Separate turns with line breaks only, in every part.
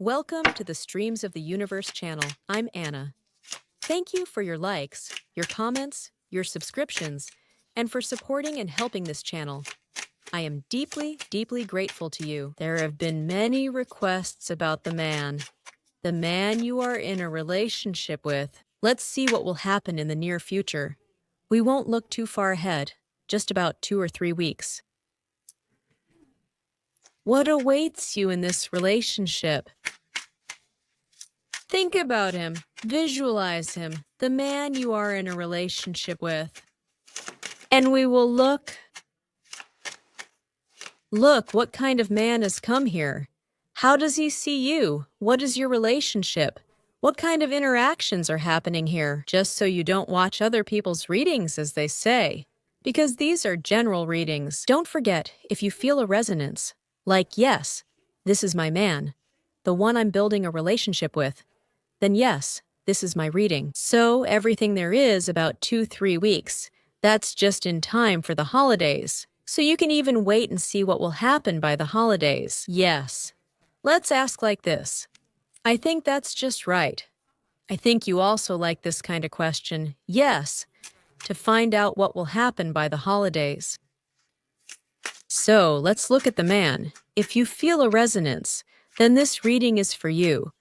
Welcome to the Streams of the Universe channel. I'm Anna. Thank you for your likes, your comments, your subscriptions, and for supporting and helping this channel. I am deeply, deeply grateful to you. There have been many requests about the man you are in a relationship with. Let's see what will happen in the near future. We won't look too far ahead, just about 2 or 3 weeks. What awaits you in this relationship? Think about him, visualize him, the man you are in a relationship with. And we will look, what kind of man has come here? How does he see you? What is your relationship? What kind of interactions are happening here? Just so you don't watch other people's readings, as they say. Because these are general readings. Don't forget, if you feel a resonance, like, yes, this is my man, the one I'm building a relationship with, then yes, this is my reading. So everything there is about 2-3 weeks. That's just in time for the holidays. So you can even wait and see what will happen by the holidays. Yes. Let's ask like this. I think that's just right. I think you also like this kind of question. Yes, to find out what will happen by the holidays. So let's look at the man. If you feel a resonance, then this reading is for you.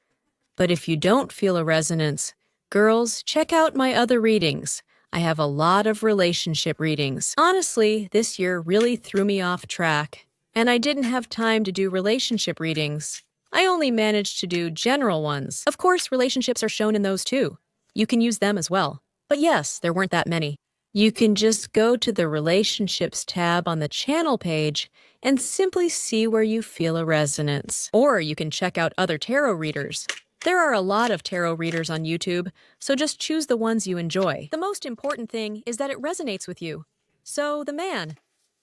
But if you don't feel a resonance, girls, check out my other readings. I have a lot of relationship readings. Honestly, this year really threw me off track, and I didn't have time to do relationship readings. I only managed to do general ones. Of course, relationships are shown in those too. You can use them as well. But yes, there weren't that many. You can just go to the Relationships tab on the channel page and simply see where you feel a resonance. Or you can check out other tarot readers. There are a lot of tarot readers on YouTube, so just choose the ones you enjoy. The most important thing is that it resonates with you. So, the man.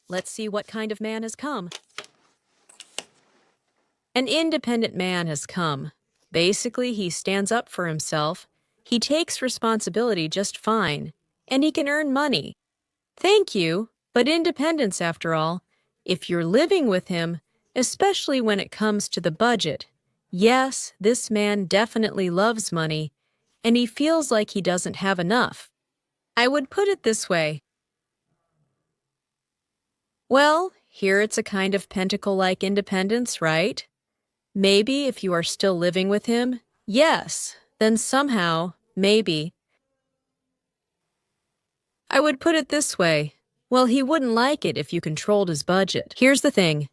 Let's see what kind of man has come. An independent man has come. Basically, he stands up for himself. He takes responsibility just fine, and he can earn money. Thank you, but independence after all. If you're living with him, especially when it comes to the budget, yes, this man definitely loves money, and he feels like he doesn't have enough. I would put it this way. Well, here it's a kind of pentacle-like independence, right? Maybe if you are still living with him, yes, then somehow, maybe. I would put it this way. Well, he wouldn't like it if you controlled his budget. Here's the thing.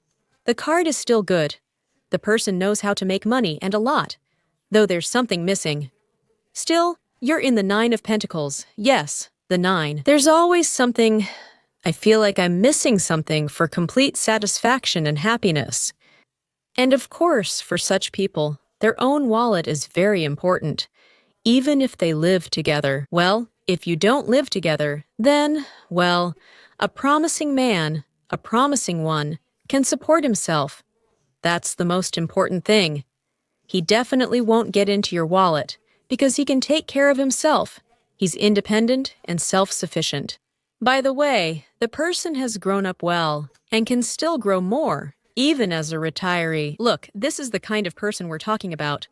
The card is still good. The person knows how to make money, and a lot, though there's something missing. Still, you're in the 9 of Pentacles. Yes, the 9. There's always something. I feel like I'm missing something for complete satisfaction and happiness. And of course, for such people, their own wallet is very important, even if they live together. Well, if you don't live together, then, well, a promising man, a promising one, can support himself. That's the most important thing. He definitely won't get into your wallet because he can take care of himself. He's independent and self-sufficient. By the way, the person has grown up well and can still grow more, even as a retiree. Look, this is the kind of person we're talking about.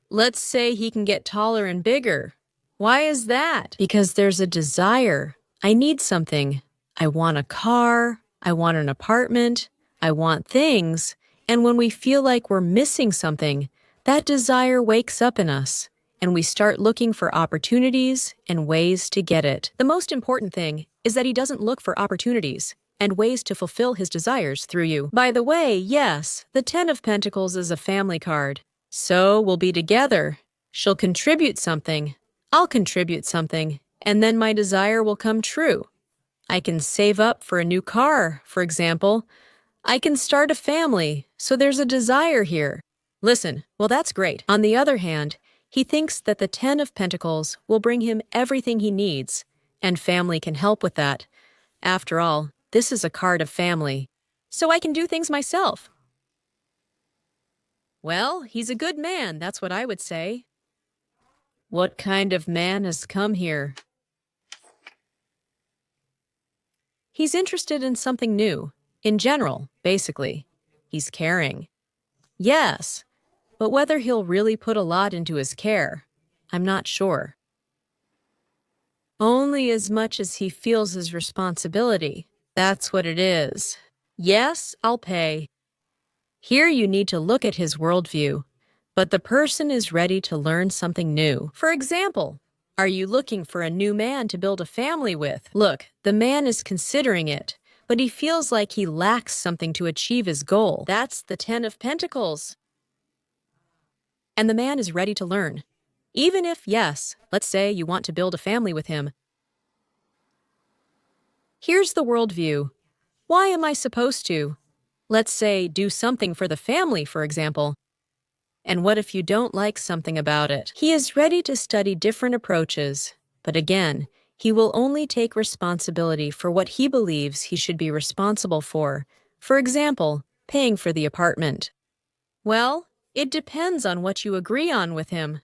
Let's say he can get taller and bigger. Why is that? Because there's a desire. I need something. I want a car. I want an apartment. I want things. And when we feel like we're missing something, that desire wakes up in us, and we start looking for opportunities and ways to get it. The most important thing is that he doesn't look for opportunities and ways to fulfill his desires through you. By the way, yes, the 10 of Pentacles is a family card. So we'll be together. She'll contribute something. I'll contribute something. And then my desire will come true. I can save up for a new car, for example. I can start a family, so there's a desire here. Listen, well, that's great. On the other hand, he thinks that the 10 of Pentacles will bring him everything he needs, and family can help with that. After all, this is a card of family, so I can do things myself. Well, he's a good man, that's what I would say. What kind of man has come here? He's interested in something new. In general, basically. He's caring. Yes, but whether he'll really put a lot into his care, I'm not sure. Only as much as he feels his responsibility. That's what it is. Yes, I'll pay. Here you need to look at his worldview, but the person is ready to learn something new. For example, are you looking for a new man to build a family with? Look, the man is considering it, but he feels like he lacks something to achieve his goal. That's the Ten of Pentacles. And the man is ready to learn. Even if, yes, let's say you want to build a family with him. Here's the worldview. Why am I supposed to? Let's say do something for the family, for example. And what if you don't like something about it? He is ready to study different approaches, but again, he will only take responsibility for what he believes he should be responsible for. For example, paying for the apartment. Well, it depends on what you agree on with him.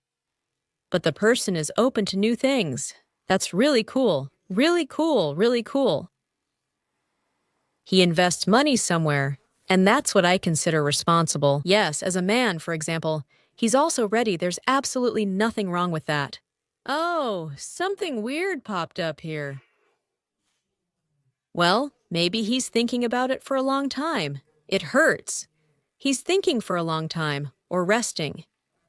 But the person is open to new things. That's really cool. Really cool, really cool. He invests money somewhere, and that's what I consider responsible. Yes, as a man, for example, he's also ready. There's absolutely nothing wrong with that. Oh, something weird popped up here. Well, maybe he's thinking about it for a long time. It hurts. He's thinking for a long time, or resting.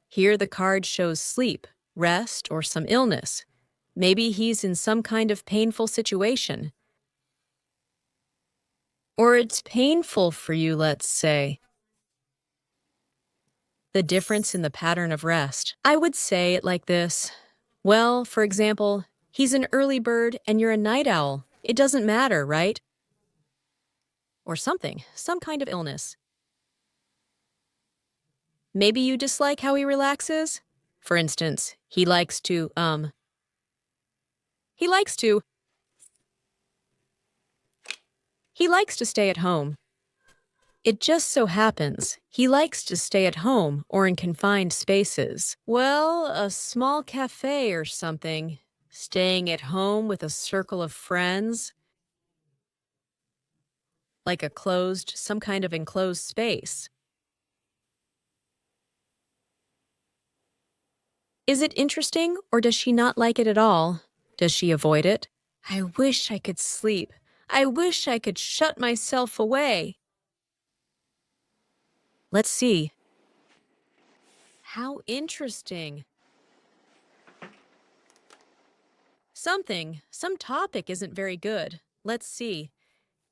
Here the card shows sleep, rest, or some illness. Maybe he's in some kind of painful situation. Or it's painful for you, let's say. The difference in the pattern of rest. I would say it like this. Well, for example, he's an early bird and you're a night owl. It doesn't matter, right? Or something, some kind of illness. Maybe you dislike how he relaxes? For instance, he likes to stay at home. It just so happens he likes to stay at home or in confined spaces. Well, a small cafe or something. Staying at home with a circle of friends. Like some kind of enclosed space. Is it interesting, or does she not like it at all? Does she avoid it? I wish I could sleep. I wish I could shut myself away. Let's see. How interesting. Some topic isn't very good. Let's see.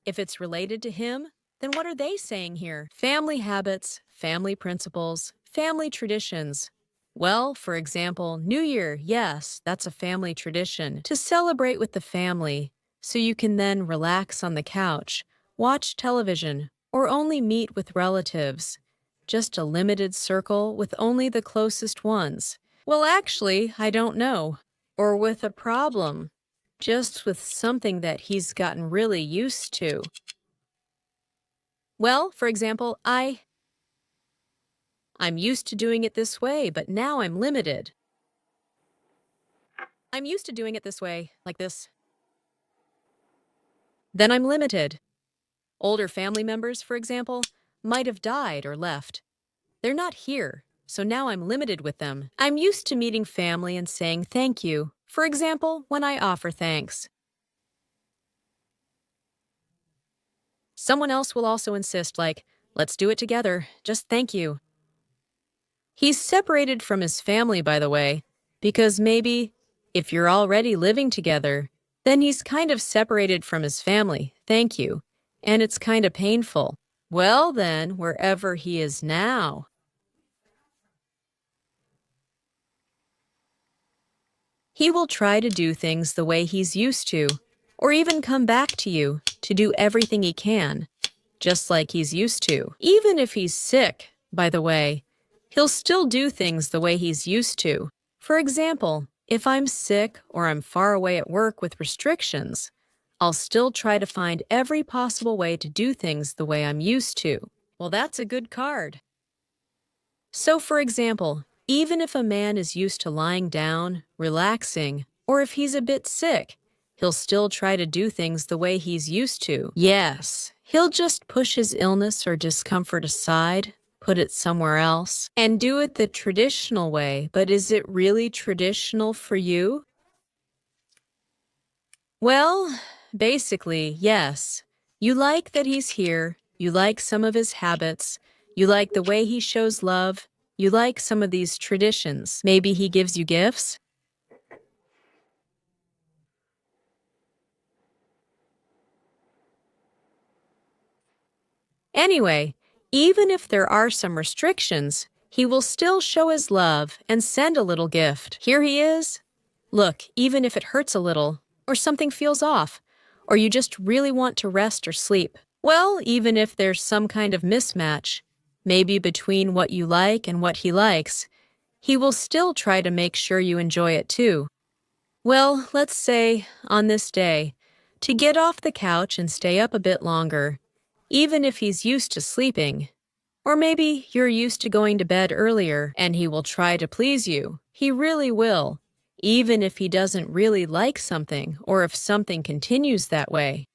If it's related to him, then what are they saying here? Family habits, family principles, family traditions. Well, for example, New Year, yes, that's a family tradition. To celebrate with the family, so you can then relax on the couch, watch television, or only meet with relatives. Just a limited circle with only the closest ones. Well, actually, I don't know. Or with a problem. Just with something that he's gotten really used to. Well, for example, I'm used to doing it this way, but now I'm limited. I'm used to doing it this way, like this. Then I'm limited. Older family members, for example, might have died or left. They're not here, so now I'm limited with them. I'm used to meeting family and saying thank you, for example, when I offer thanks. Someone else will also insist, like, let's do it together, just thank you. He's separated from his family, by the way, because maybe, if you're already living together, then he's kind of separated from his family, thank you, and it's kind of painful. Well then, wherever he is now. He will try to do things the way he's used to, or even come back to you to do everything he can, just like he's used to. Even if he's sick, by the way, he'll still do things the way he's used to. For example, if I'm sick or I'm far away at work with restrictions, I'll still try to find every possible way to do things the way I'm used to. Well, that's a good card. So, for example, even if a man is used to lying down, relaxing, or if he's a bit sick, he'll still try to do things the way he's used to. Yes, he'll just push his illness or discomfort aside, put it somewhere else, and do it the traditional way. But is it really traditional for you? Well, basically, yes. You like that he's here, you like some of his habits, you like the way he shows love, you like some of these traditions. Maybe he gives you gifts? Anyway, even if there are some restrictions, he will still show his love and send a little gift. Here he is. Look, even if it hurts a little, or something feels off, or you just really want to rest or sleep. Well, even if there's some kind of mismatch, maybe between what you like and what he likes, he will still try to make sure you enjoy it too. Well, let's say, on this day, to get off the couch and stay up a bit longer, even if he's used to sleeping. Or maybe you're used to going to bed earlier and he will try to please you. He really will, even if he doesn't really like something or if something continues that way.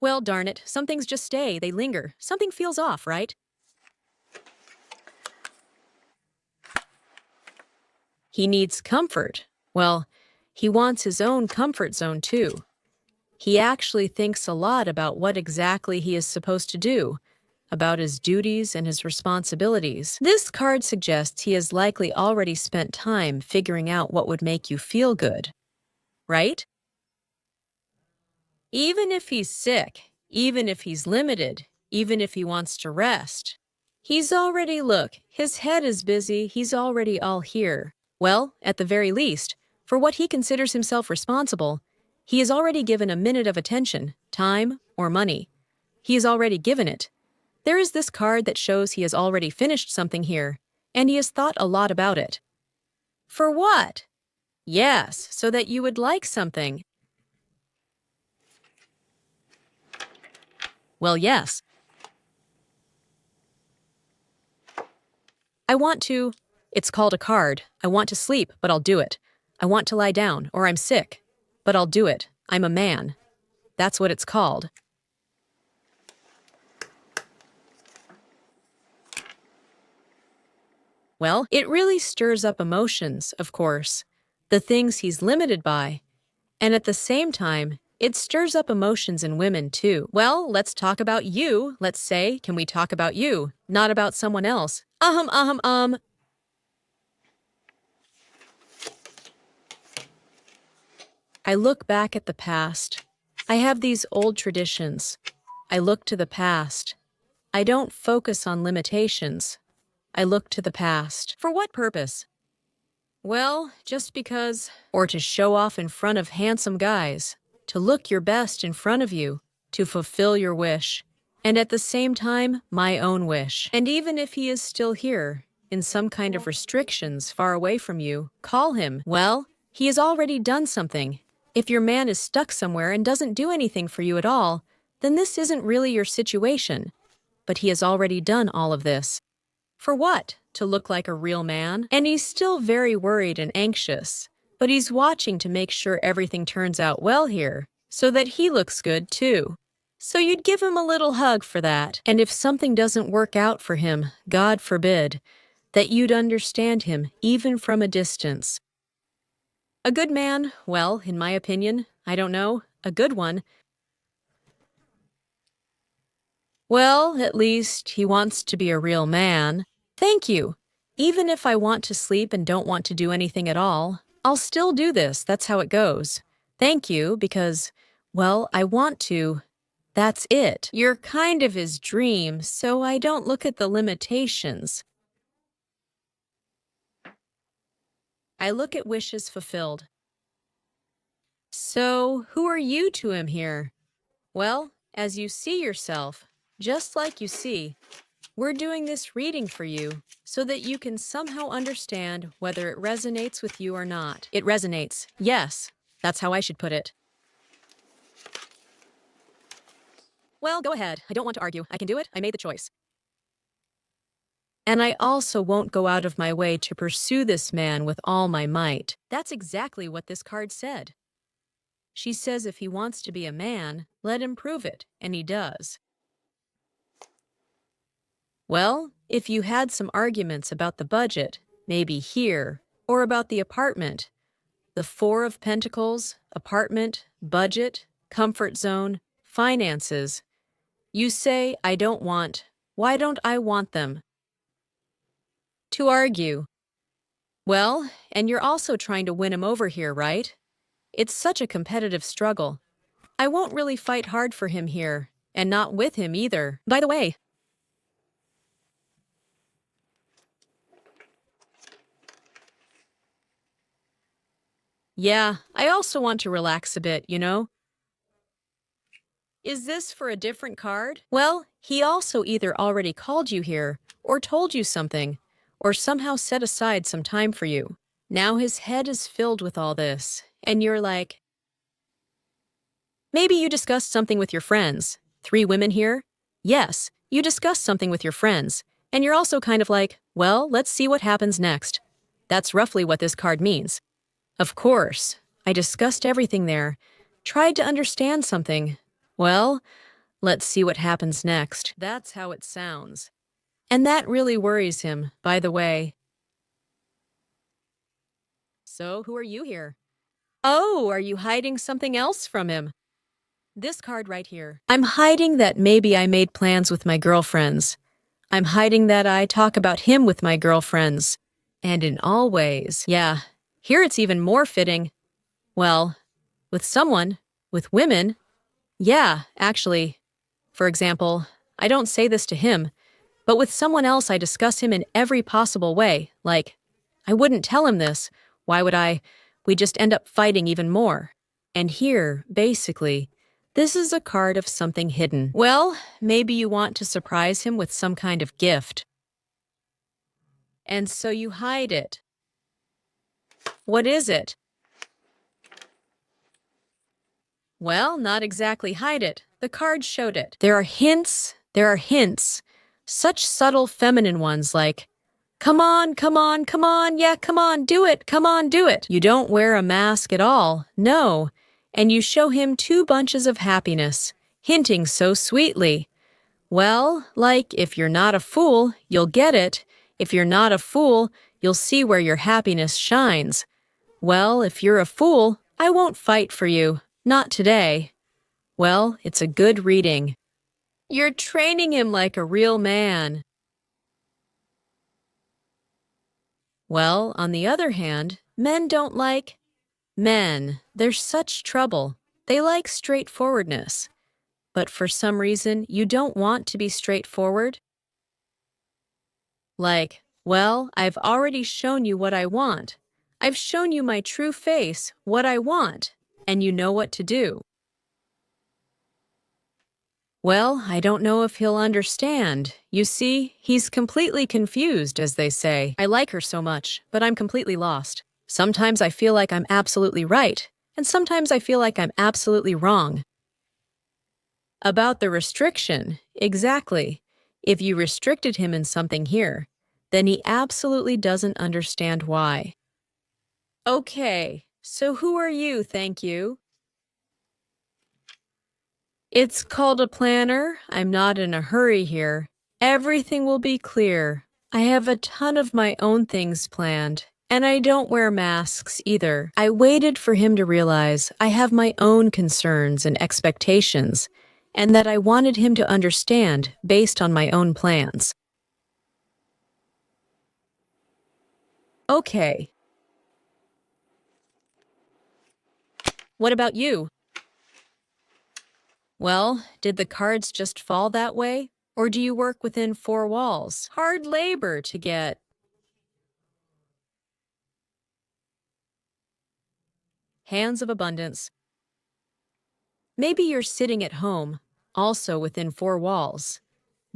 Well, darn it, some things just stay, they linger. Something feels off, right? He needs comfort. Well, he wants his own comfort zone too. He actually thinks a lot about what exactly he is supposed to do, about his duties and his responsibilities. This card suggests he has likely already spent time figuring out what would make you feel good, right? Even if he's sick, even if he's limited, even if he wants to rest, look, his head is busy, he's already all here. Well, at the very least, for what he considers himself responsible, he has already given a minute of attention, time, or money. He has already given it. There is this card that shows he has already finished something here, and he has thought a lot about it. For what? Yes, so that you would like something. Well, yes. I want to. It's called a card. I want to sleep, but I'll do it. I want to lie down, or I'm sick, but I'll do it. I'm a man. That's what it's called. Well, it really stirs up emotions, of course, the things he's limited by. And at the same time, it stirs up emotions in women too. Well, let's talk about you. Let's say, can we talk about you, not about someone else? I look back at the past. I have these old traditions. I look to the past. I don't focus on limitations. I look to the past. For what purpose? Well, just because. Or to show off in front of handsome guys. To look your best in front of you. To fulfill your wish. And at the same time, my own wish. And even if he is still here, in some kind of restrictions far away from you, call him. Well, he has already done something. If your man is stuck somewhere and doesn't do anything for you at all, then this isn't really your situation. But he has already done all of this. For what? To look like a real man? And he's still very worried and anxious. But he's watching to make sure everything turns out well here, so that he looks good too. So you'd give him a little hug for that. And if something doesn't work out for him, God forbid, that you'd understand him even from a distance. A good man, well, in my opinion, I don't know, a good one. Well, at least he wants to be a real man. Thank you. Even if I want to sleep and don't want to do anything at all, I'll still do this. That's how it goes. Thank you, because, well, I want to. That's it. You're kind of his dream, so I don't look at the limitations. I look at wishes fulfilled. So, who are you to him here? Well, as you see yourself, just like you see, we're doing this reading for you so that you can somehow understand whether it resonates with you or not. It resonates. Yes, that's how I should put it. Well, go ahead. I don't want to argue. I can do it. I made the choice. And I also won't go out of my way to pursue this man with all my might. That's exactly what this card said. She says if he wants to be a man, let him prove it, and he does. Well, if you had some arguments about the budget, maybe here, or about the apartment, the Four of Pentacles, apartment, budget, comfort zone, finances, you say, I don't want. Why don't I want them? To argue. Well, and you're also trying to win him over here, right? It's such a competitive struggle. I won't really fight hard for him here, and not with him either. By the way, yeah, I also want to relax a bit, you know? Is this for a different card? Well, he also either already called you here, or told you something, or somehow set aside some time for you. Now his head is filled with all this, and you're like, maybe you discussed something with your friends. 3 women here? Yes, you discussed something with your friends, and you're also kind of like, well, let's see what happens next. That's roughly what this card means. Of course, I discussed everything there, tried to understand something. Well, let's see what happens next. That's how it sounds. And that really worries him, by the way. So, who are you here? Oh, are you hiding something else from him? This card right here. I'm hiding that maybe I made plans with my girlfriends. I'm hiding that I talk about him with my girlfriends. And in all ways, yeah, here it's even more fitting. Well, with someone, with women, yeah, actually. For example, I don't say this to him, but with someone else I discuss him in every possible way. Like, I wouldn't tell him this. Why would I? We just end up fighting even more. And here, basically, this is a card of something hidden. Well, maybe you want to surprise him with some kind of gift. And so you hide it. What is it? Well, not exactly hide it. The card showed it. There are hints. Such subtle feminine ones like, come on, come on, come on, yeah, come on, do it, come on, do it. You don't wear a mask at all, no. And you show him 2 bunches of happiness, hinting so sweetly. Well, like, if you're not a fool, you'll get it. If you're not a fool, you'll see where your happiness shines. Well, if you're a fool, I won't fight for you. Not today. Well, it's a good reading. You're training him like a real man. Well, on the other hand, men don't like men. They're such trouble. They like straightforwardness. But for some reason, you don't want to be straightforward. Like, well, I've already shown you what I want. I've shown you my true face, what I want, and you know what to do. Well, I don't know if he'll understand. You see, he's completely confused, as they say. I like her so much, but I'm completely lost. Sometimes I feel like I'm absolutely right, and sometimes I feel like I'm absolutely wrong. About the restriction, exactly. If you restricted him in something here, then he absolutely doesn't understand why. Okay, so who are you, thank you? It's called a planner. I'm not in a hurry here. Everything will be clear. I have a ton of my own things planned, and I don't wear masks either. I waited for him to realize I have my own concerns and expectations, and that I wanted him to understand based on my own plans. Okay. What about you? Well, did the cards just fall that way? Or do you work within 4 walls? Hard labor to get. Hands of abundance. Maybe you're sitting at home, also within 4 walls,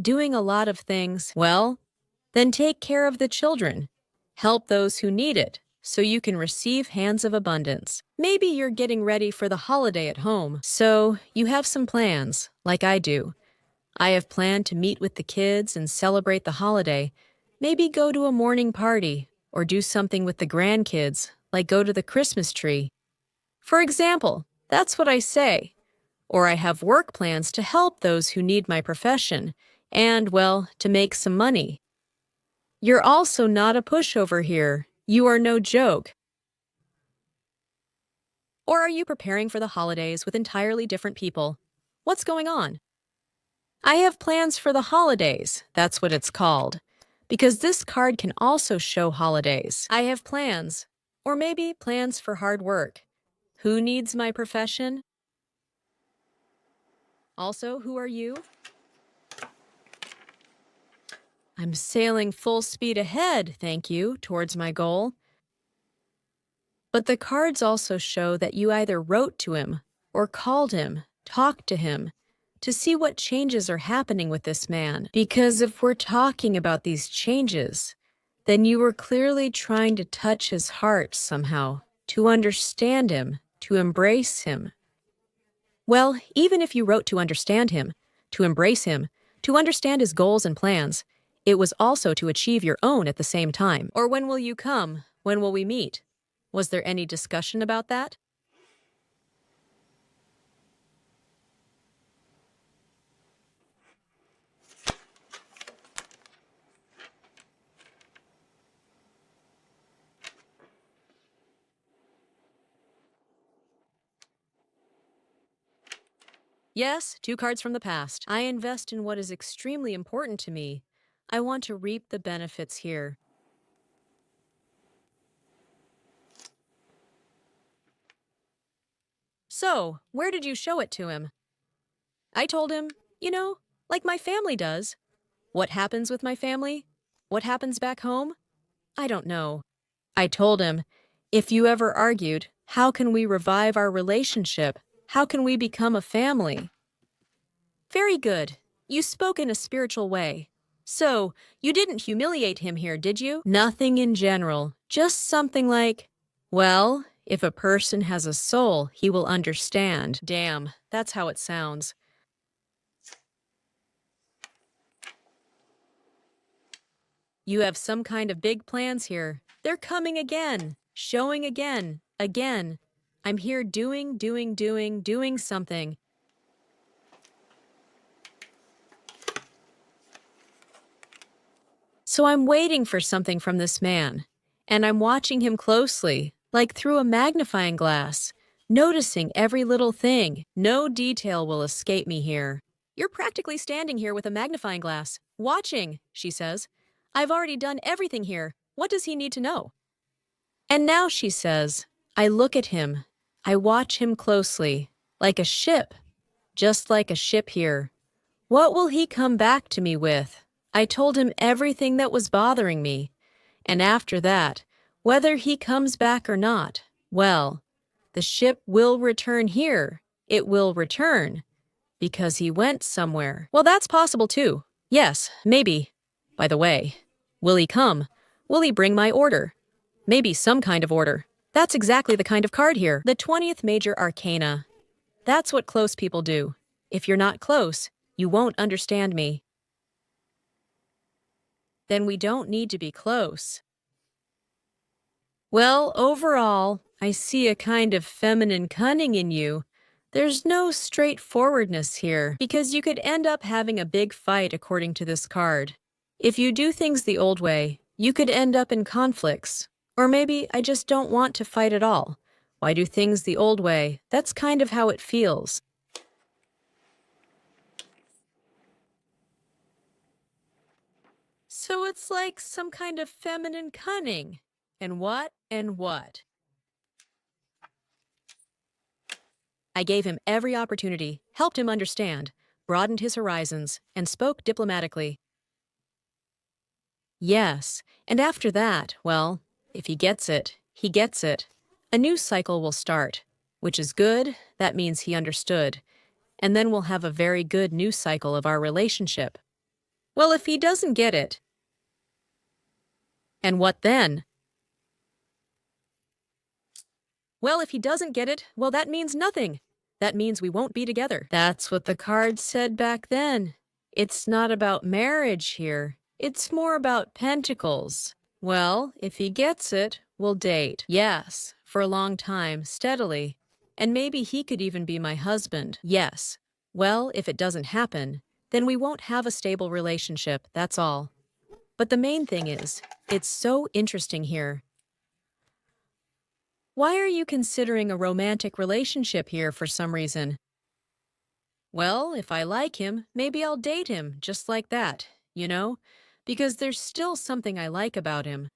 doing a lot of things. Well, then take care of the children. Help those who need it, so you can receive hands of abundance. Maybe you're getting ready for the holiday at home, so you have some plans, like I do. I have planned to meet with the kids and celebrate the holiday, maybe go to a morning party, or do something with the grandkids, like go to the Christmas tree. For example, that's what I say. Or I have work plans to help those who need my profession, And, well, to make some money. You're also not a pushover here. You are no joke. Or are you preparing for the holidays with entirely different people? What's going on? I have plans for the holidays, that's what it's called. Because this card can also show holidays. I have plans. Or maybe plans for hard work. Who needs my profession? Also, who are you? I'm sailing full speed ahead, thank you, towards my goal. But the cards also show that you either wrote to him, or called him, talked to him, to see what changes are happening with this man. Because if we're talking about these changes, then you were clearly trying to touch his heart somehow, to understand him, to embrace him. Well, even if you wrote to understand him, to embrace him, to understand his goals and plans, it was also to achieve your own at the same time. Or when will you come? When will we meet? Was there any discussion about that? Yes, 2 cards from the past. I invest in what is extremely important to me. I want to reap the benefits here. So, where did you show it to him? I told him, like my family does. What happens with my family? What happens back home? I don't know. I told him, if you ever argued, how can we revive our relationship? How can we become a family? Very good. You spoke in a spiritual way. So, you didn't humiliate him here, did you? Nothing in general. Just something like, well, if a person has a soul, he will understand. Damn, that's how it sounds. You have some kind of big plans here. They're coming again, showing again, again. I'm here doing something. So I'm waiting for something from this man, and I'm watching him closely, like through a magnifying glass, noticing every little thing. No detail will escape me here. You're practically standing here with a magnifying glass, watching, she says. I've already done everything here. What does he need to know? And now, she says, I look at him. I watch him closely, like a ship, just like a ship here. What will he come back to me with? I told him everything that was bothering me. And after that, whether he comes back or not, well, the ship will return here. It will return. Because he went somewhere. Well, that's possible too. Yes, maybe. By the way, will he come? Will he bring my order? Maybe some kind of order. That's exactly the kind of card here. The 20th Major Arcana. That's what close people do. If you're not close, you won't understand me. Then we don't need to be close. Well, overall, I see a kind of feminine cunning in you. There's no straightforwardness here, because you could end up having a big fight according to this card. If you do things the old way, you could end up in conflicts. Or maybe I just don't want to fight at all. Why do things the old way? That's kind of how it feels. So it's like some kind of feminine cunning. And what? And what? I gave him every opportunity, helped him understand, broadened his horizons, and spoke diplomatically. Yes, and after that, well, if he gets it, he gets it. A new cycle will start, which is good. That means he understood. And then we'll have a very good new cycle of our relationship. Well, if he doesn't get it, and what then? Well, if he doesn't get it, well, that means nothing. That means we won't be together. That's what the cards said back then. It's not about marriage here. It's more about pentacles. Well, if he gets it, we'll date. Yes, for a long time, steadily. And maybe he could even be my husband. Yes. Well, if it doesn't happen, then we won't have a stable relationship, that's all. But the main thing is, it's so interesting here. Why are you considering a romantic relationship here for some reason? Well, if I like him, maybe I'll date him, just like that, you know? Because there's still something I like about him.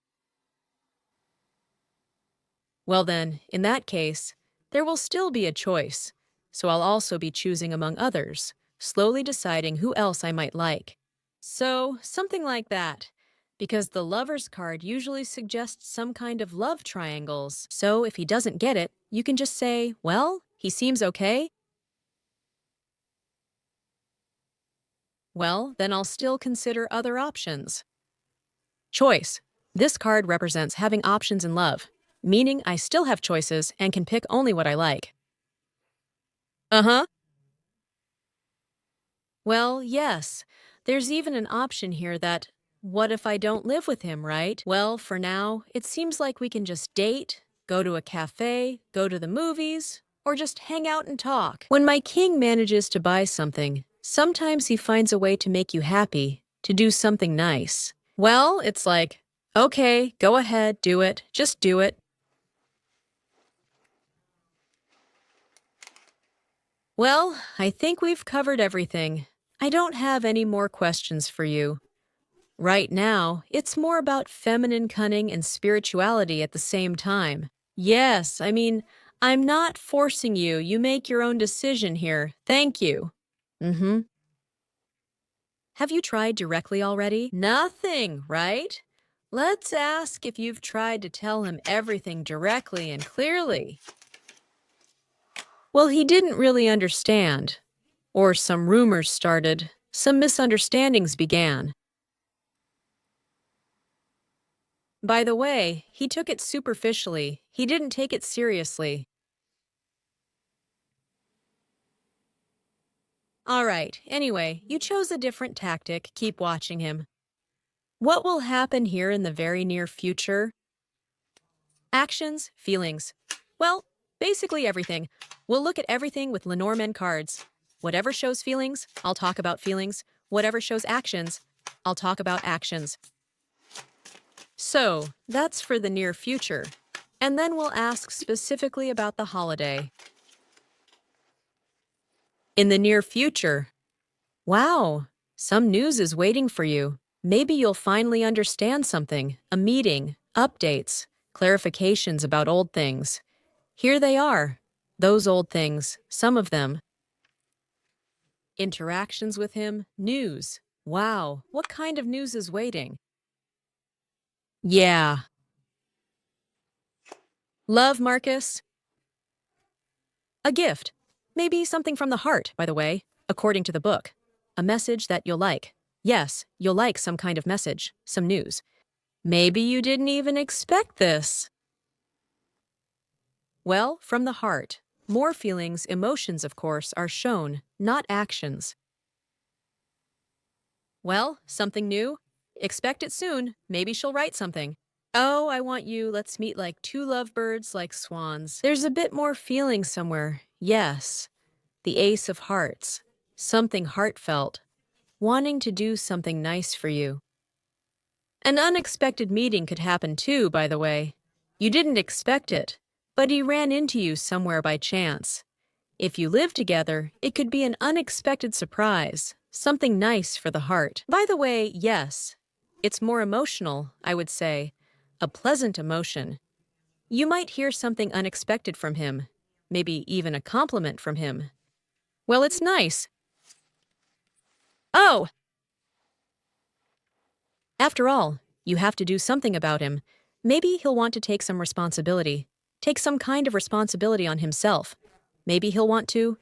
Well, then, in that case, there will still be a choice. So I'll also be choosing among others, slowly deciding who else I might like. So, something like that. Because the lover's card usually suggests some kind of love triangles. So if he doesn't get it, you can just say, well, he seems okay. Well, then I'll still consider other options. Choice. This card represents having options in love, meaning I still have choices and can pick only what I like. Uh-huh. Well, yes. There's even an option here that, what if I don't live with him, right? Well, for now, it seems like we can just date, go to a cafe, go to the movies, or just hang out and talk. When my king manages to buy something, sometimes he finds a way to make you happy, to do something nice. Well, it's like, okay, go ahead, do it, just do it. Well, I think we've covered everything. I don't have any more questions for you. Right now, it's more about feminine cunning and spirituality at the same time. Yes, I mean, I'm not forcing you. You make your own decision here. Thank you. Mm-hmm. Have you tried directly already? Nothing, right? Let's ask if you've tried to tell him everything directly and clearly. Well, he didn't really understand. Or some rumors started. Some misunderstandings began. By the way, he took it superficially. He didn't take it seriously. All right, anyway, you chose a different tactic. Keep watching him. What will happen here in the very near future? Actions, feelings. Well, basically everything. We'll look at everything with Lenormand cards. Whatever shows feelings, I'll talk about feelings. Whatever shows actions, I'll talk about actions. So, that's for the near future. And then we'll ask specifically about the holiday. In the near future. Wow, some news is waiting for you. Maybe you'll finally understand something, a meeting, updates, clarifications about old things. Here they are, those old things, some of them. Interactions with him, news. Wow, what kind of news is waiting? Yeah. Love, Marcus? A gift. Maybe something from the heart, by the way, according to the book. A message that you'll like. Yes, you'll like some kind of message, some news. Maybe you didn't even expect this. Well, from the heart. More feelings, emotions, of course, are shown, not actions. Well, something new? Expect it soon. Maybe she'll write something. Oh, I want you, let's meet like two lovebirds like swans. There's a bit more feeling somewhere. Yes. The Ace of Hearts. Something heartfelt. Wanting to do something nice for you. An unexpected meeting could happen too, by the way. You didn't expect it, but he ran into you somewhere by chance. If you live together, it could be an unexpected surprise, something nice for the heart. By the way, yes, it's more emotional, I would say, a pleasant emotion. You might hear something unexpected from him, maybe even a compliment from him. Well, it's nice. Oh! After all, you have to do something about him. Maybe he'll want to take some responsibility. Take some kind of responsibility on himself. Maybe he'll want to.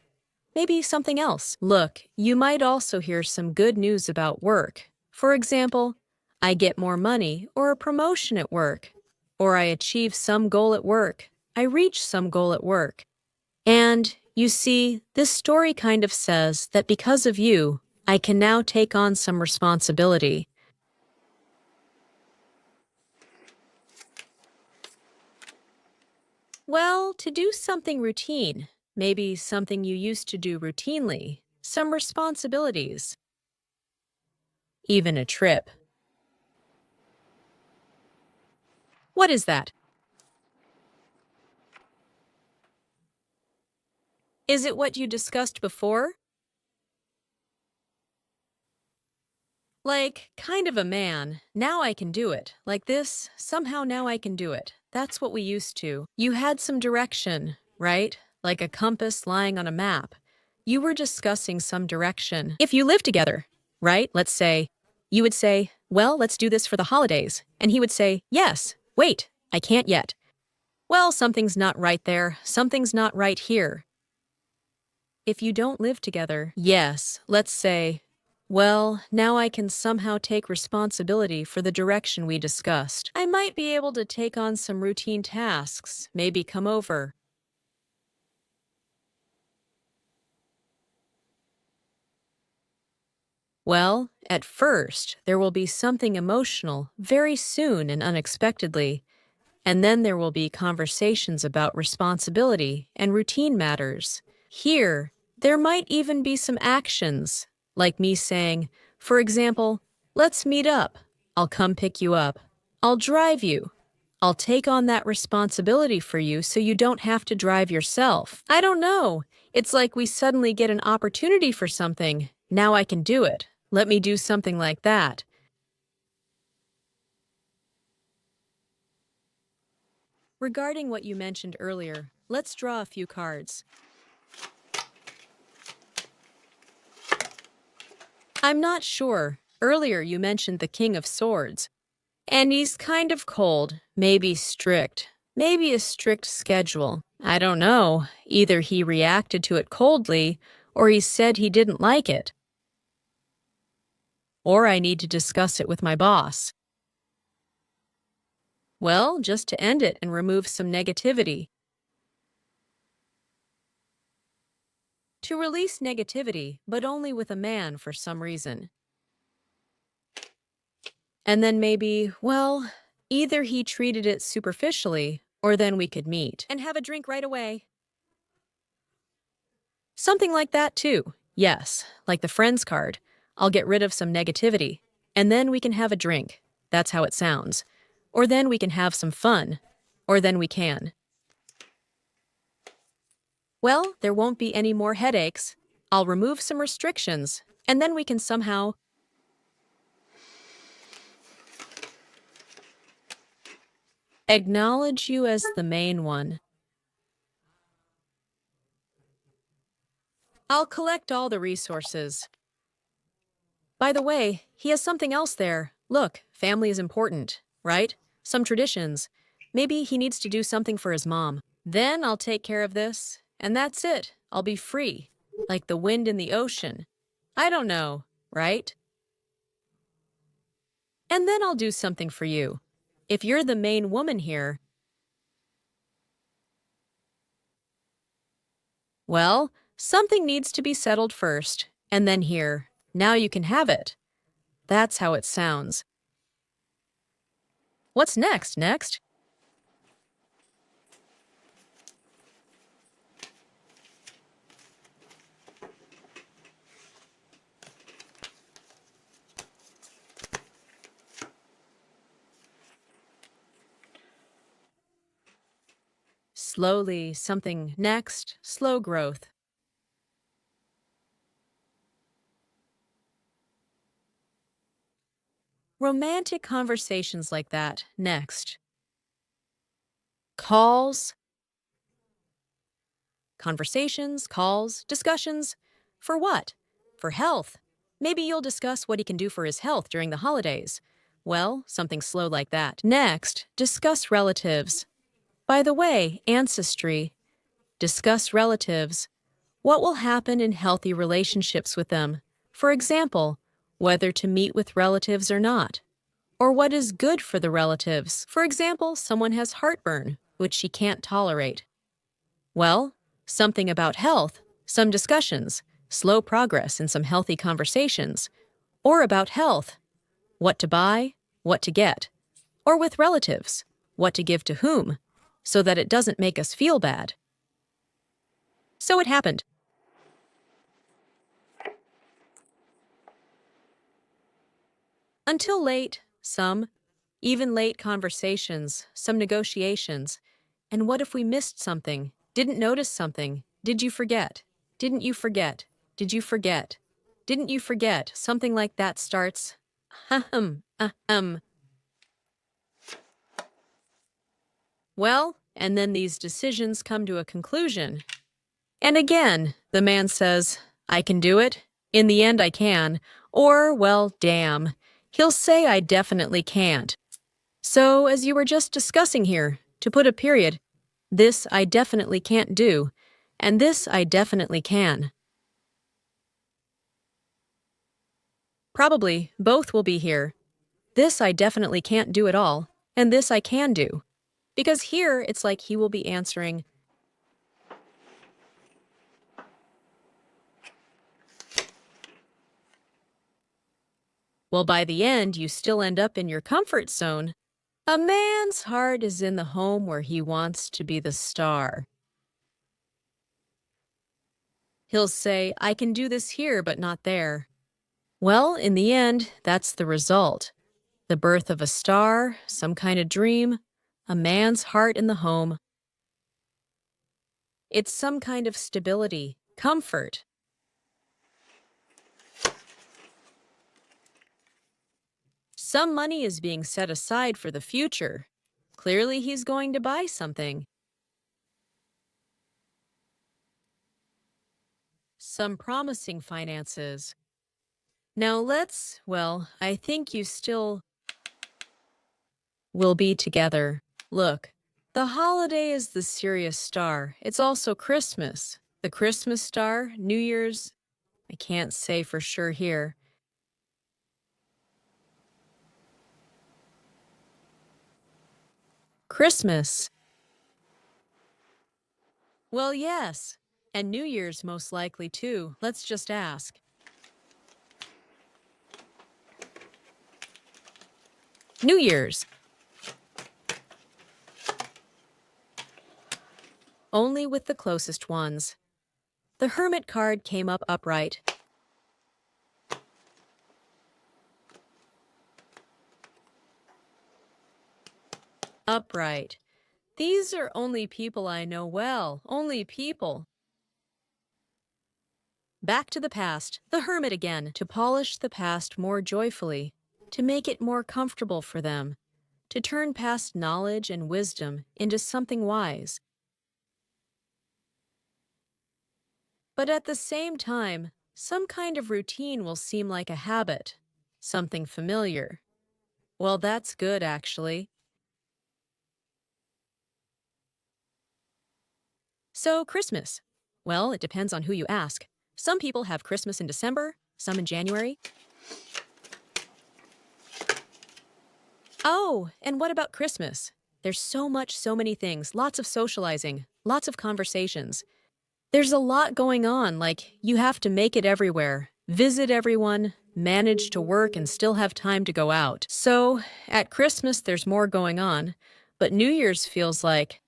Maybe something else. Look, you might also hear some good news about work. For example, I get more money or a promotion at work. Or I achieve some goal at work. I reach some goal at work. And, you see, this story kind of says that because of you, I can now take on some responsibility. Well, to do something routine, maybe something you used to do routinely, some responsibilities. even a trip. What is that? Is it what you discussed before? Like, kind of a man. Now I can do it. Like this, somehow now I can do it. That's what we used to. You had some direction, right? Like a compass lying on a map. You were discussing some direction. If you live together, right? Let's say, you would say, well, let's do this for the holidays. And he would say, yes, wait, I can't yet. Well, something's not right there. Something's not right here. If you don't live together, yes, let's say, well, now I can somehow take responsibility for the direction we discussed. I might be able to take on some routine tasks, maybe come over. Well, at first, there will be something emotional very soon and unexpectedly, and then there will be conversations about responsibility and routine matters. Here, there might even be some actions, like me saying, for example, let's meet up. I'll come pick you up. I'll drive you. I'll take on that responsibility for you so you don't have to drive yourself. I don't know. It's like we suddenly get an opportunity for something. Now I can do it. Let me do something like that. Regarding what you mentioned earlier, let's draw a few cards. I'm not sure. Earlier you mentioned the King of Swords. And he's kind of cold, maybe strict, maybe a strict schedule. I don't know. Either he reacted to it coldly, or he said he didn't like it. Or I need to discuss it with my boss. Well, just to end it and remove some negativity. To release negativity, but only with a man for some reason. And then maybe, well, either he treated it superficially, or then we could meet and have a drink right away. Something like that too. Yes, like the friends card. I'll get rid of some negativity, and then we can have a drink. That's how it sounds. Or then we can have some fun. Or then we can. Well, there won't be any more headaches. I'll remove some restrictions, and then we can somehow acknowledge you as the main one. I'll collect all the resources. By the way, he has something else there. Look, family is important, right? Some traditions. Maybe he needs to do something for his mom. Then I'll take care of this, and that's it. I'll be free, like the wind in the ocean. I don't know, right? And then I'll do something for you. If you're the main woman here, well, something needs to be settled first, and then here. Now you can have it. That's how it sounds. What's next? Slowly, something next, slow growth. Romantic conversations like that, next. Calls, conversations, calls, discussions. For what? For health. Maybe you'll discuss what he can do for his health during the holidays. Well, something slow like that. Next, discuss relatives. By the way, ancestry. Discuss relatives. What will happen in healthy relationships with them? For example, whether to meet with relatives or not. Or what is good for the relatives. For example, someone has heartburn, which she can't tolerate. Well, something about health, some discussions, slow progress in some healthy conversations. Or about health, what to buy, what to get. Or with relatives, what to give to whom, so that it doesn't make us feel bad. So it happened. Until late, some. Even late conversations, some negotiations. And what if we missed something? Didn't notice something? Did you forget? Didn't you forget? Did you forget? Didn't you forget? Something like that starts. Ahem, ahem. Well, and then these decisions come to a conclusion. And again, the man says, I can do it. In the end, I can. Or, well, damn. He'll say I definitely can't. So, as you were just discussing here, to put a period, this I definitely can't do, and this I definitely can. Probably both will be here. This I definitely can't do at all, and this I can do. Because here it's like he will be answering, well, by the end, you still end up in your comfort zone. A man's heart is in the home where he wants to be the star. He'll say, I can do this here, but not there. Well, in the end, that's the result. The birth of a star, some kind of dream, a man's heart in the home. It's some kind of stability, comfort. Some money is being set aside for the future. Clearly, he's going to buy something. Some promising finances. Now I think you still will be together. Look, the holiday is the Sirius star. It's also Christmas. The Christmas star, New Year's, I can't say for sure here. Christmas. Well, yes. And New Year's most likely too. Let's just ask. New Year's. Only with the closest ones. The Hermit card came up upright. Upright. These are only people I know well, only people. Back to the past, the Hermit again, to polish the past more joyfully, to make it more comfortable for them, to turn past knowledge and wisdom into something wise. But at the same time, some kind of routine will seem like a habit, something familiar. Well, that's good, actually. So, Christmas. Well, it depends on who you ask. Some people have Christmas in December, some in January. Oh, and what about Christmas? There's so many things, lots of socializing, lots of conversations. There's a lot going on, like you have to make it everywhere, visit everyone, manage to work and still have time to go out. So, at Christmas there's more going on, but New Year's feels like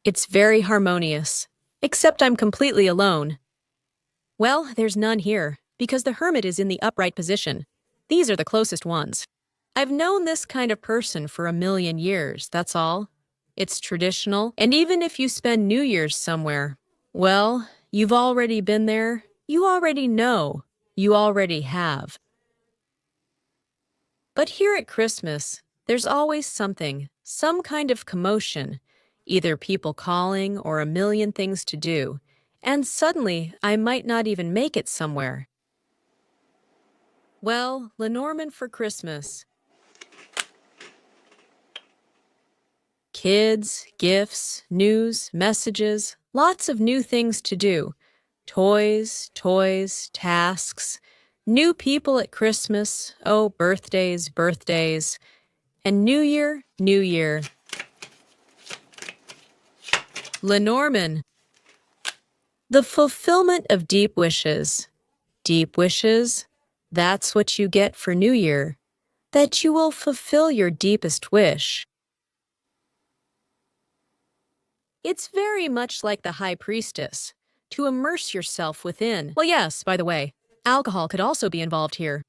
it's very harmonious, except I'm completely alone. Well, there's none here, because the Hermit is in the upright position. These are the closest ones. I've known this kind of person for 1,000,000 years, that's all. It's traditional, and even if you spend New Year's somewhere, well, you've already been there, you already know, you already have. But here at Christmas, there's always something, some kind of commotion, either people calling or 1,000,000 things to do, and suddenly I might not even make it somewhere. Well, Lenormand for Christmas. Kids, gifts, news, messages, lots of new things to do. Toys, tasks, new people at Christmas, oh, birthdays, and New Year. Lenormand. The fulfillment of deep wishes. Deep wishes, that's what you get for New Year. That you will fulfill your deepest wish. It's very much like the High Priestess, to immerse yourself within. Well, yes, by the way, alcohol could also be involved here.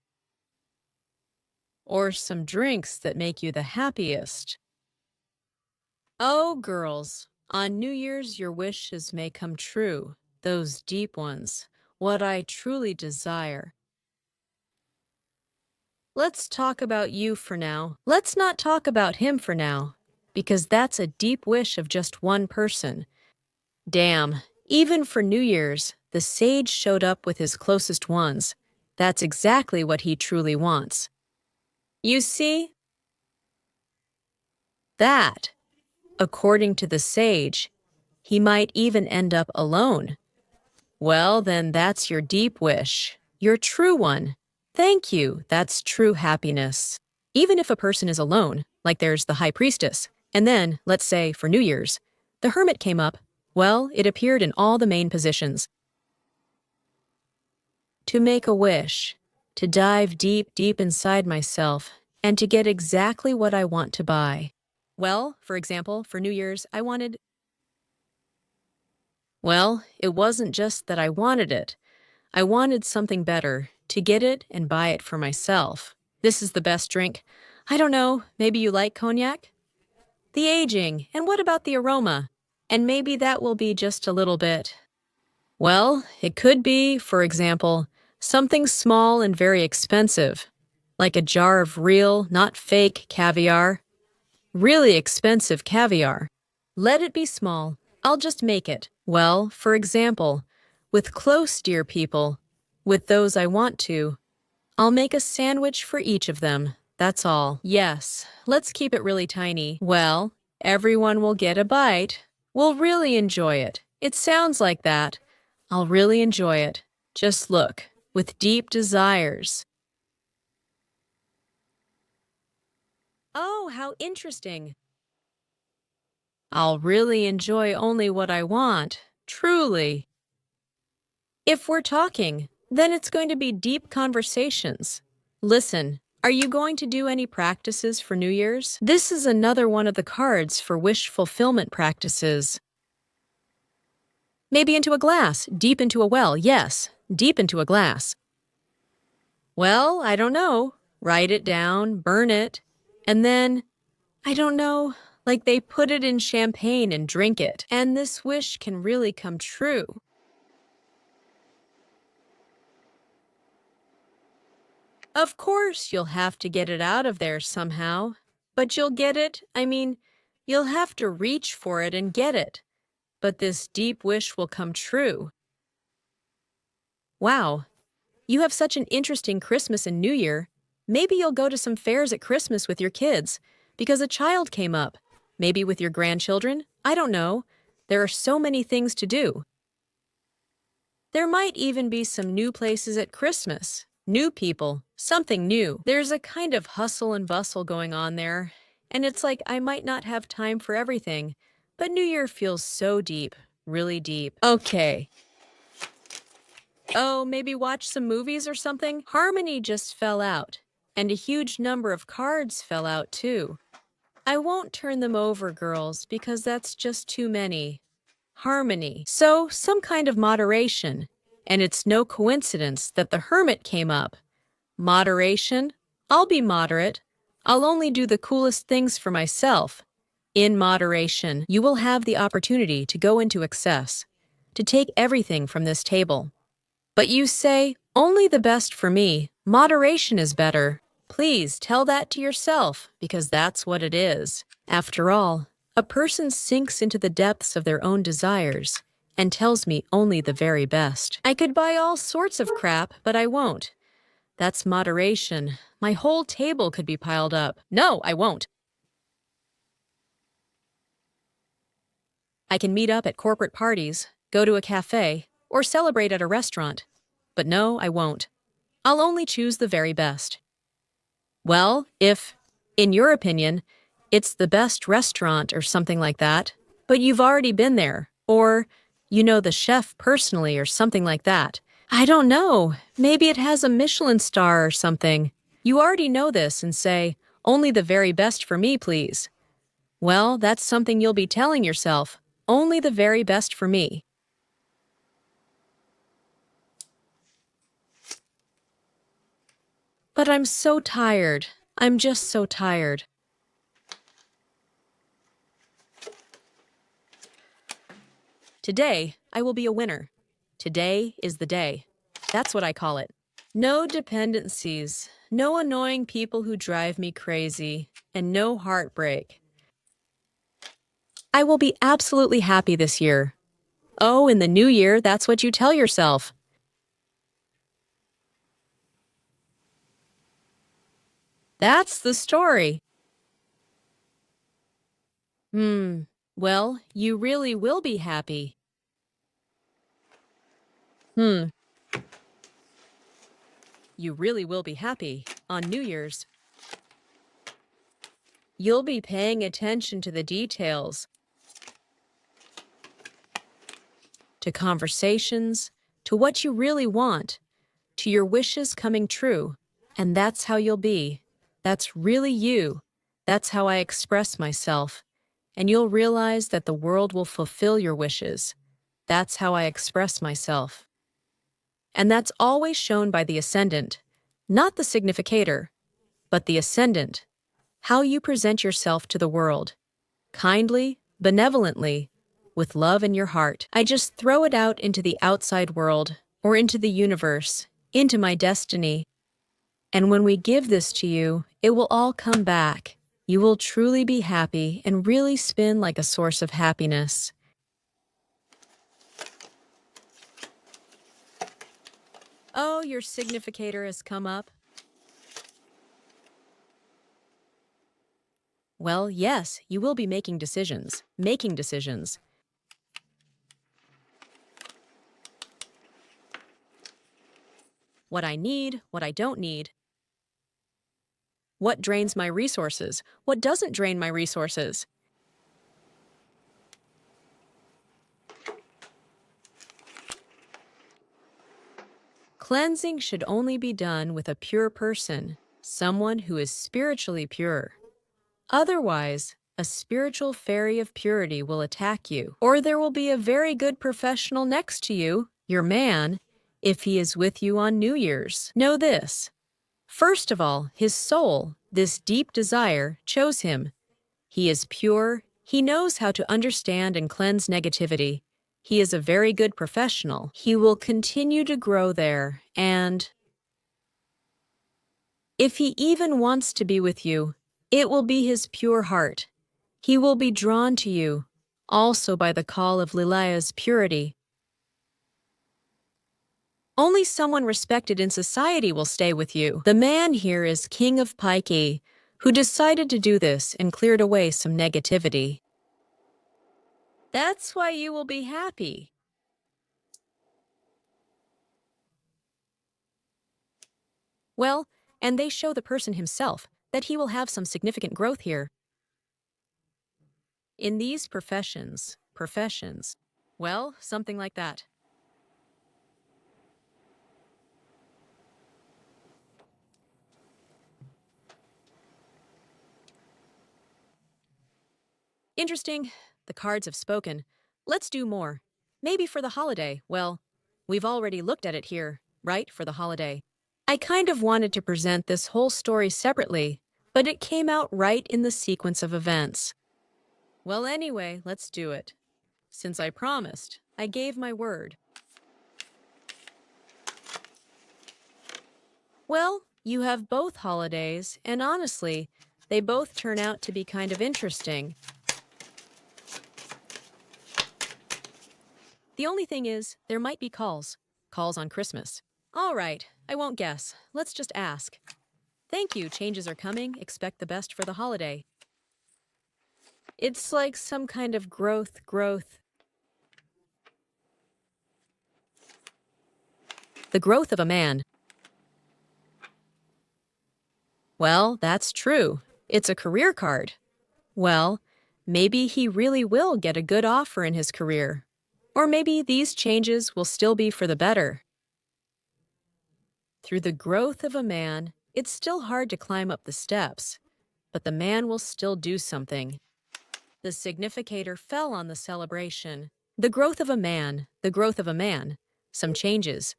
or some drinks that make you the happiest. Oh, girls, on New Year's your wishes may come true, those deep ones, what I truly desire. Let's talk about you for now. Let's not talk about him for now, because that's a deep wish of just one person. Damn, even for New Year's, the sage showed up with his closest ones. That's exactly what he truly wants. You see? That, according to the sage, he might even end up alone. Well, then that's your deep wish, your true one. Thank you, that's true happiness. Even if a person is alone, like there's the high priestess, and then, let's say, for New Year's, the hermit came up, well, it appeared in all the main positions. To make a wish, to dive deep, deep inside myself, and to get exactly what I want to buy. Well, for example, for New Year's, Well, it wasn't just that I wanted it. I wanted something better, to get it and buy it for myself. This is the best drink. I don't know, maybe you like cognac? The aging, and what about the aroma? And maybe that will be just a little bit. Well, it could be, for example, something small and very expensive, like a jar of real, not fake caviar. Really expensive caviar. Let it be small. I'll just make it. Well, for example, with close dear people, with those I want to, I'll make a sandwich for each of them. That's all. Yes, let's keep it really tiny. Well, everyone will get a bite. We'll really enjoy it. It sounds like that. I'll really enjoy it. Just look, with deep desires. Oh, how interesting. I'll really enjoy only what I want, truly. If we're talking, then it's going to be deep conversations. Listen, are you going to do any practices for New Year's? This is another one of the cards for wish fulfillment practices. Maybe into a glass, deep into a well, yes, deep into a glass. Well, I don't know. Write it down, burn it, and then, I don't know, like they put it in champagne and drink it. And this wish can really come true. Of course, you'll have to get it out of there somehow. But you'll get it, you'll have to reach for it and get it. But this deep wish will come true. Wow, you have such an interesting Christmas and New Year. Maybe you'll go to some fairs at Christmas with your kids, because a child came up. Maybe with your grandchildren, I don't know. There are so many things to do. There might even be some new places at Christmas. New people, something new. There's a kind of hustle and bustle going on there, and it's like I might not have time for everything, but New Year feels so deep, really deep. Okay. Oh, maybe watch some movies or something? Harmony just fell out, and a huge number of cards fell out too. I won't turn them over, girls, because that's just too many. Harmony. So, some kind of moderation. And it's no coincidence that the hermit came up. Moderation? I'll be moderate. I'll only do the coolest things for myself. In moderation, you will have the opportunity to go into excess, to take everything from this table. But you say, only the best for me. Moderation is better. Please tell that to yourself, because that's what it is. After all, a person sinks into the depths of their own desires and tells me only the very best. I could buy all sorts of crap, but I won't. That's moderation. My whole table could be piled up. No, I won't. I can meet up at corporate parties, go to a cafe, or celebrate at a restaurant. But no, I won't. I'll only choose the very best. Well, if, in your opinion, it's the best restaurant or something like that, but you've already been there, or you know the chef personally or something like that. I don't know. Maybe it has a Michelin star or something. You already know this and say, only the very best for me, please. Well, that's something you'll be telling yourself. Only the very best for me. But I'm so tired. I'm just so tired. Today, I will be a winner. Today is the day. That's what I call it. No dependencies, no annoying people who drive me crazy, and no heartbreak. I will be absolutely happy this year. Oh, in the new year, that's what you tell yourself. That's the story. Well, you really will be happy. Hmm, you really will be happy on New Year's. You'll be paying attention to the details, to conversations, to what you really want, to your wishes coming true. And that's how you'll be. That's really you. That's how I express myself. And you'll realize that the world will fulfill your wishes. That's how I express myself. And that's always shown by the ascendant, not the significator, but the ascendant, how you present yourself to the world. Kindly, benevolently, with love in your heart. I just throw it out into the outside world, or into the universe, into my destiny. And when we give this to you, it will all come back. You will truly be happy and really spin like a source of happiness. Oh, your significator has come up. Well, yes, you will be making decisions. Making decisions. What I need, what I don't need. What drains my resources? What doesn't drain my resources? Cleansing should only be done with a pure person, someone who is spiritually pure. Otherwise, a spiritual fairy of purity will attack you, or there will be a very good professional next to you, your man, if he is with you on New Year's. Know this. First of all, his soul, this deep desire, chose him. He is pure. He knows how to understand and cleanse negativity. He is a very good professional. He will continue to grow there, and if he even wants to be with you, it will be his pure heart. He will be drawn to you, also by the call of Lilaya's purity. Only someone respected in society will stay with you. The man here is King of Paiki, who decided to do this and cleared away some negativity. That's why you will be happy. Well, and they show the person himself that he will have some significant growth here. In these professions, well, something like that. Interesting. The cards have spoken. Let's do more. Maybe for the holiday. Well, we've already looked at it here, right, for the holiday. I kind of wanted to present this whole story separately, but it came out right in the sequence of events. Well, anyway, let's do it. Since I promised, I gave my word. Well, you have both holidays, and honestly, they both turn out to be kind of interesting. The only thing is, there might be calls. Calls on Christmas. All right, I won't guess. Let's just ask. Thank you, changes are coming. Expect the best for the holiday. It's like some kind of growth. The growth of a man. Well, that's true. It's a career card. Well, maybe he really will get a good offer in his career. Or maybe these changes will still be for the better. Through the growth of a man, it's still hard to climb up the steps, but the man will still do something. The significator fell on the celebration. The growth of a man, some changes.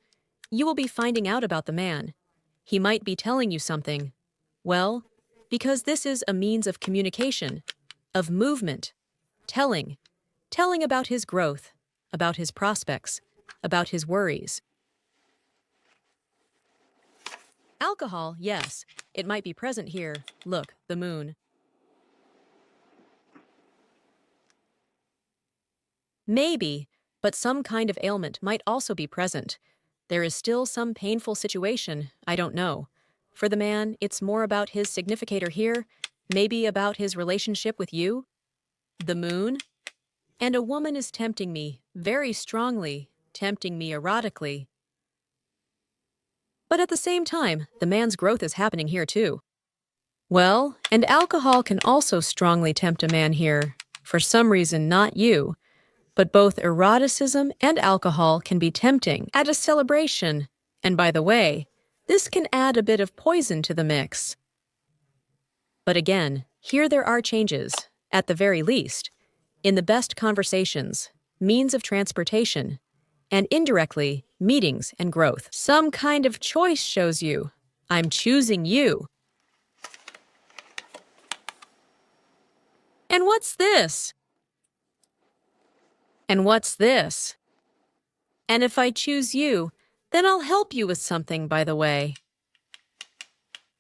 You will be finding out about the man. He might be telling you something. Well, because this is a means of communication, of movement, telling about his growth, about his prospects, about his worries. Alcohol, yes, it might be present here. Look, the moon. Maybe, but some kind of ailment might also be present. There is still some painful situation, I don't know. For the man, it's more about his significator here, maybe about his relationship with you. The moon? And a woman is tempting me, very strongly, tempting me erotically. But at the same time, the man's growth is happening here too. Well, and alcohol can also strongly tempt a man here. For some reason, not you. But both eroticism and alcohol can be tempting at a celebration. And by the way, this can add a bit of poison to the mix. But again, here there are changes, at the very least, in the best conversations, means of transportation, and indirectly, meetings and growth. Some kind of choice shows you. I'm choosing you. And what's this? And what's this? And if I choose you, then I'll help you with something, by the way.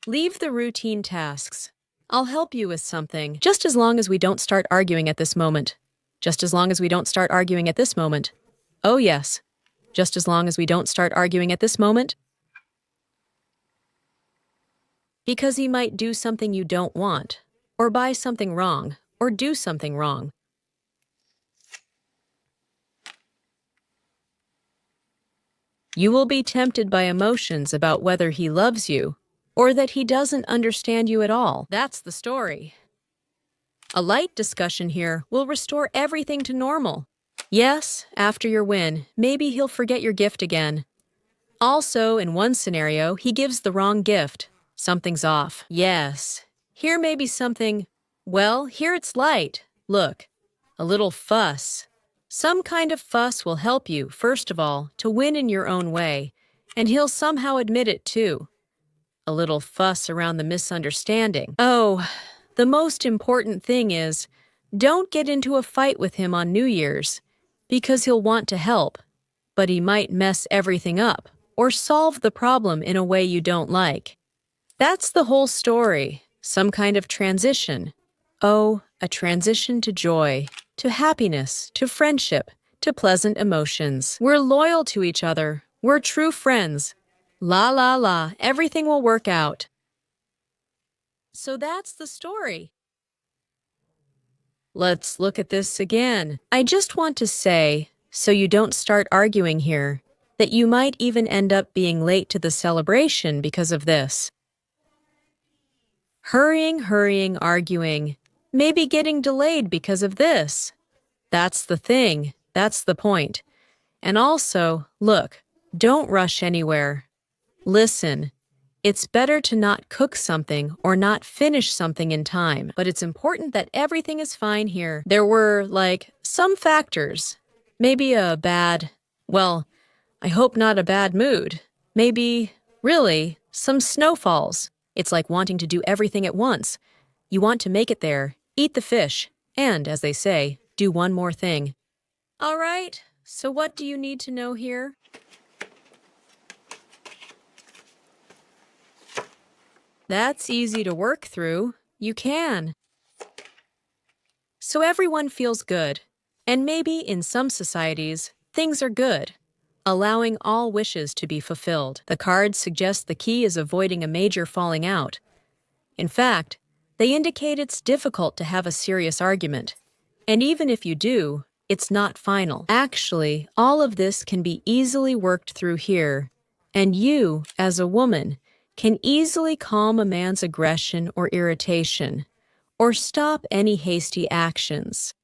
Leave the routine tasks. I'll help you with something, just as long as we don't start arguing at this moment. Just as long as we don't start arguing at this moment. Oh yes, just as long as we don't start arguing at this moment. Because he might do something you don't want, or buy something wrong, or do something wrong. You will be tempted by emotions about whether he loves you, or that he doesn't understand you at all. That's the story. A light discussion here will restore everything to normal. Yes, after your win, maybe he'll forget your gift again. Also, in one scenario, he gives the wrong gift. Something's off. Yes. Here may be something, well, here it's light. Look, a little fuss. Some kind of fuss will help you, first of all, to win in your own way, and he'll somehow admit it too. A little fuss around the misunderstanding. Oh, the most important thing is, don't get into a fight with him on New Year's, because he'll want to help, but he might mess everything up, or solve the problem in a way you don't like. That's the whole story, some kind of transition. Oh, a transition to joy, to happiness, to friendship, to pleasant emotions. We're loyal to each other. We're true friends. La la la, everything will work out. So that's the story. Let's look at this again. I just want to say, so you don't start arguing here, that you might even end up being late to the celebration because of this. Hurrying, arguing, maybe getting delayed because of this. That's the thing. That's the point. And also, look, don't rush anywhere. Listen, it's better to not cook something or not finish something in time, but it's important that everything is fine here. There were, some factors. Maybe a bad, I hope not a bad mood. Maybe, really, some snowfalls. It's like wanting to do everything at once. You want to make it there, eat the fish, and, as they say, do one more thing. All right, so what do you need to know here? That's easy to work through. You can. So everyone feels good, and maybe in some societies, things are good, allowing all wishes to be fulfilled. The cards suggest the key is avoiding a major falling out. In fact, they indicate it's difficult to have a serious argument, and even if you do, it's not final. Actually, all of this can be easily worked through here, and you, as a woman, can easily calm a man's aggression or irritation, or stop any hasty actions.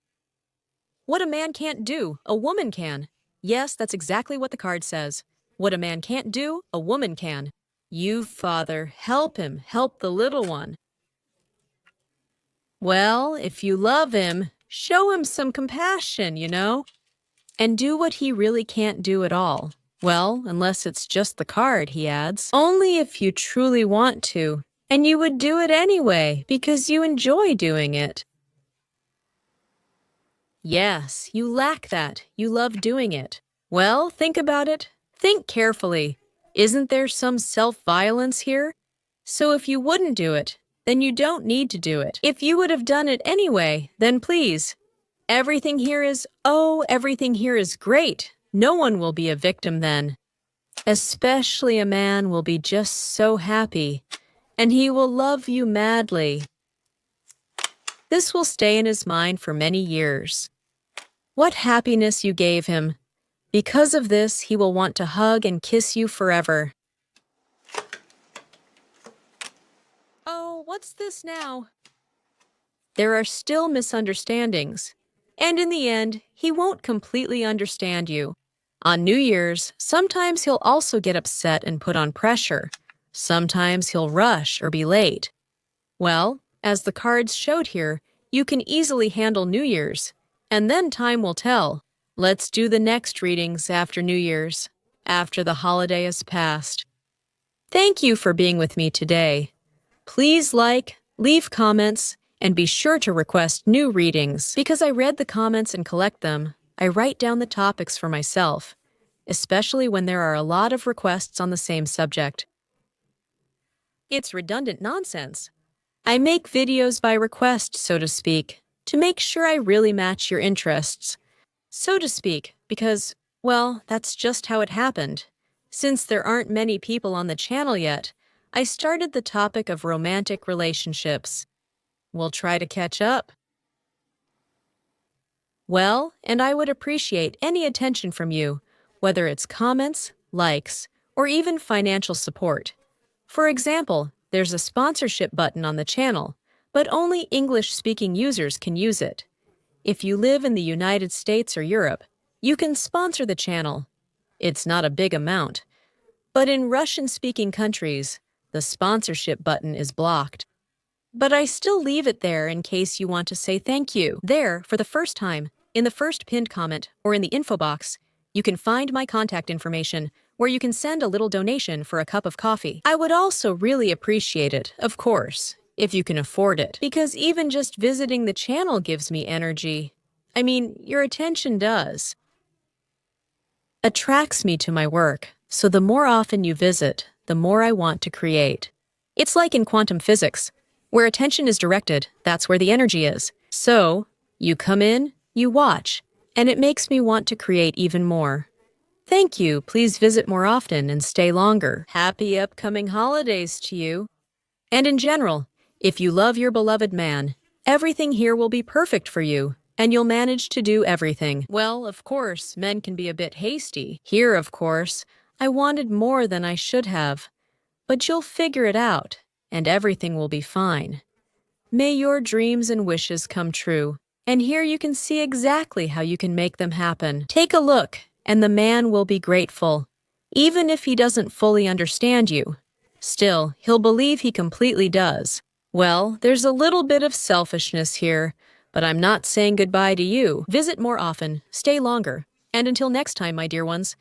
What a man can't do, a woman can. Yes, that's exactly what the card says. What a man can't do, a woman can. You, father, help him, help the little one. Well, if you love him, show him some compassion, and do what he really can't do at all. Well, unless it's just the card, he adds. Only if you truly want to. And you would do it anyway because you enjoy doing it. Yes, you lack that. You love doing it. Well, think about it. Think carefully. Isn't there some self-violence here? So if you wouldn't do it, then you don't need to do it. If you would have done it anyway, then please. Everything here is great. No one will be a victim then. Especially a man will be just so happy, and he will love you madly. This will stay in his mind for many years. What happiness you gave him. Because of this, he will want to hug and kiss you forever. Oh, what's this now? There are still misunderstandings. And in the end, he won't completely understand you. On New Year's, sometimes he'll also get upset and put on pressure. Sometimes he'll rush or be late. Well, as the cards showed here, you can easily handle New Year's, and then time will tell. Let's do the next readings after New Year's, after the holiday has passed. Thank you for being with me today. Please like, leave comments, and be sure to request new readings. Because I read the comments and collect them, I write down the topics for myself, especially when there are a lot of requests on the same subject. It's redundant nonsense. I make videos by request, so to speak, to make sure I really match your interests. So to speak, because, well, that's just how it happened. Since there aren't many people on the channel yet, I started the topic of romantic relationships. We'll try to catch up. Well, and I would appreciate any attention from you, whether it's comments, likes, or even financial support. For example, there's a sponsorship button on the channel, but only English-speaking users can use it. If you live in the United States or Europe, you can sponsor the channel. It's not a big amount. But in Russian-speaking countries, the sponsorship button is blocked. But I still leave it there in case you want to say thank you. There, for the first time, in the first pinned comment or in the info box, you can find my contact information where you can send a little donation for a cup of coffee. I would also really appreciate it, of course, if you can afford it, because even just visiting the channel gives me energy. I mean, your attention does. Attracts me to my work, so the more often you visit, the more I want to create. It's like in quantum physics. Where attention is directed, that's where the energy is. So, you come in, you watch, and it makes me want to create even more. Thank you. Please visit more often and stay longer. Happy upcoming holidays to you. And in general, if you love your beloved man, everything here will be perfect for you, and you'll manage to do everything. Well, of course, men can be a bit hasty. Here, of course, I wanted more than I should have. But you'll figure it out, and everything will be fine. May your dreams and wishes come true. And here you can see exactly how you can make them happen. Take a look, and the man will be grateful. Even if he doesn't fully understand you, still, he'll believe he completely does. Well, there's a little bit of selfishness here, but I'm not saying goodbye to you. Visit more often, stay longer, and until next time, my dear ones,